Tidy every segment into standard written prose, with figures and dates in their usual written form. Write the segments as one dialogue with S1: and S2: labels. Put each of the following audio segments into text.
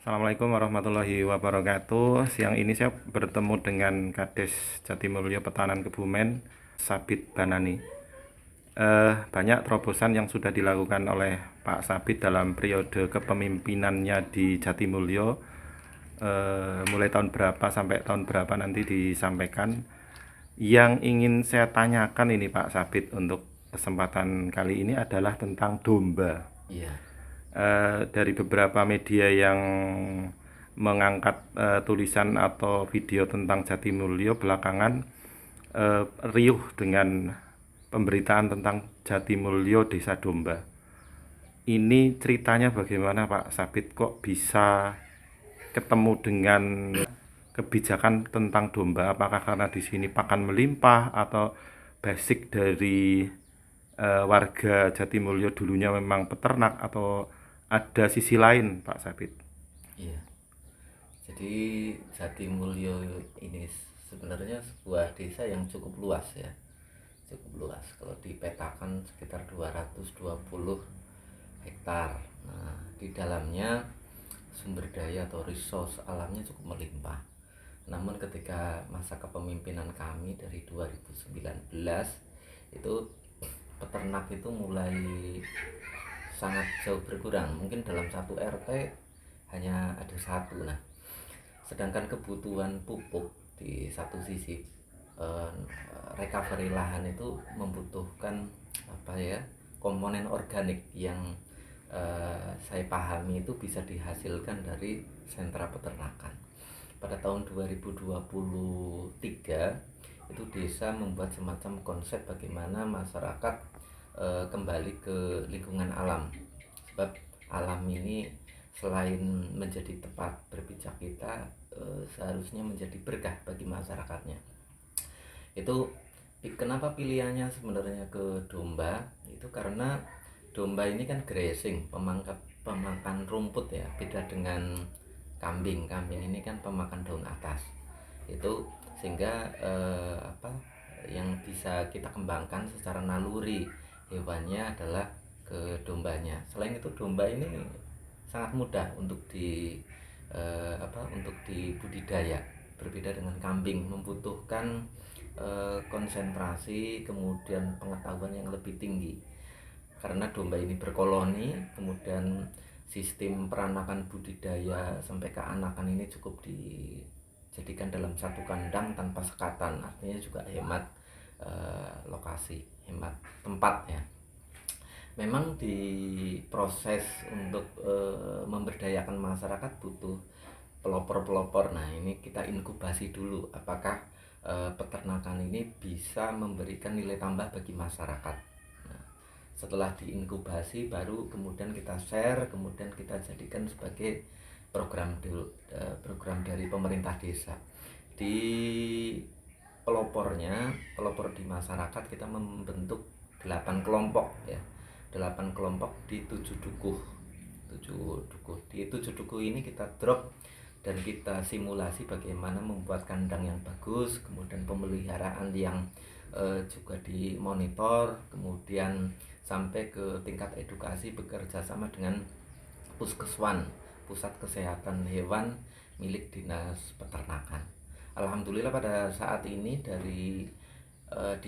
S1: Assalamualaikum warahmatullahi wabarakatuh. Siang ini saya bertemu dengan Kades Jatimulyo Petanan Kebumen, Sabit Banani. Banyak terobosan yang sudah dilakukan oleh Pak Sabit dalam periode kepemimpinannya di Jatimulyo. Mulai tahun berapa sampai tahun berapa nanti disampaikan. Yang ingin saya tanyakan ini Pak Sabit untuk kesempatan kali ini adalah tentang domba.
S2: Iya,
S1: Dari beberapa media yang mengangkat tulisan atau video tentang Jatimulyo belakangan riuh dengan pemberitaan tentang Jatimulyo Desa Domba. Ini ceritanya bagaimana Pak Sabit kok bisa ketemu dengan kebijakan tentang domba? Apakah karena di sini pakan melimpah atau basic dari warga Jatimulyo dulunya memang peternak atau ada sisi lain Pak Sabit?
S2: iya. Jadi Jatimulyo ini sebenarnya sebuah desa yang cukup luas ya. Cukup luas. Kalau dipetakan sekitar 220 hektar. Nah, di dalamnya sumber daya atau resource alamnya cukup melimpah. Namun ketika masa kepemimpinan kami dari 2019 itu peternak itu mulai sangat jauh berkurang. Mungkin dalam satu RT hanya ada satu. Nah, sedangkan kebutuhan pupuk di satu sisi, eh, recovery lahan itu membutuhkan komponen organik yang saya pahami itu bisa dihasilkan dari sentra peternakan. Pada tahun 2023 itu desa membuat semacam konsep bagaimana masyarakat kembali ke lingkungan alam, sebab alam ini selain menjadi tempat berpijak kita, seharusnya menjadi berkah bagi masyarakatnya. Itu kenapa pilihannya sebenarnya ke domba, itu karena domba ini kan grazing, pemakan rumput ya, beda dengan kambing. Kambing ini kan pemakan daun atas. Itu sehingga yang bisa kita kembangkan secara naluri hewannya adalah ke dombanya. Selain itu domba ini sangat mudah untuk untuk dibudidaya, berbeda dengan kambing, membutuhkan konsentrasi kemudian pengetahuan yang lebih tinggi karena domba ini berkoloni, kemudian sistem peranakan budidaya sampai ke anakan ini cukup dijadikan dalam satu kandang tanpa sekatan, artinya juga hemat lokasi, hemat tempat ya. Memang di proses untuk memberdayakan masyarakat butuh pelopor-pelopor. Nah, ini kita inkubasi dulu apakah peternakan ini bisa memberikan nilai tambah bagi masyarakat. Nah, setelah diinkubasi baru kemudian kita share, kemudian kita jadikan sebagai program dari pemerintah desa. Di pelopor di masyarakat kita membentuk 8 kelompok ya. 8 kelompok di 7 dukuh. 7 dukuh. Di 7 dukuh ini kita drop dan kita simulasi bagaimana membuat kandang yang bagus, kemudian pemeliharaan yang juga dimonitor, kemudian sampai ke tingkat edukasi bekerja sama dengan Puskeswan, Pusat Kesehatan Hewan milik Dinas Peternakan. Alhamdulillah pada saat ini di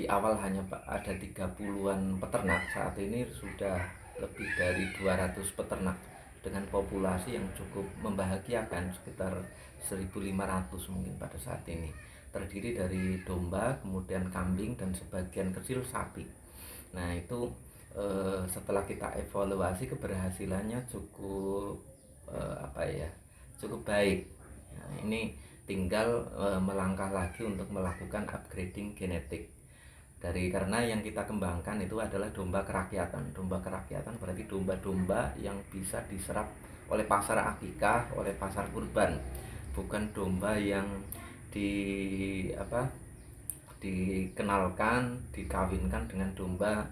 S2: awal hanya ada 30-an peternak, saat ini sudah lebih dari 200 peternak dengan populasi yang cukup membahagiakan, sekitar 1.500 mungkin pada saat ini. Terdiri dari domba, kemudian kambing dan sebagian kecil sapi. Nah, itu setelah kita evaluasi keberhasilannya cukup cukup baik. Nah, ini tinggal melangkah lagi untuk melakukan upgrading genetik karena yang kita kembangkan itu adalah domba kerakyatan. Domba kerakyatan berarti domba-domba yang bisa diserap oleh pasar akikah, oleh pasar kurban, bukan domba yang di dikenalkan, dikawinkan dengan domba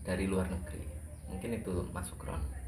S2: dari luar negeri. Mungkin itu Mas Sukron.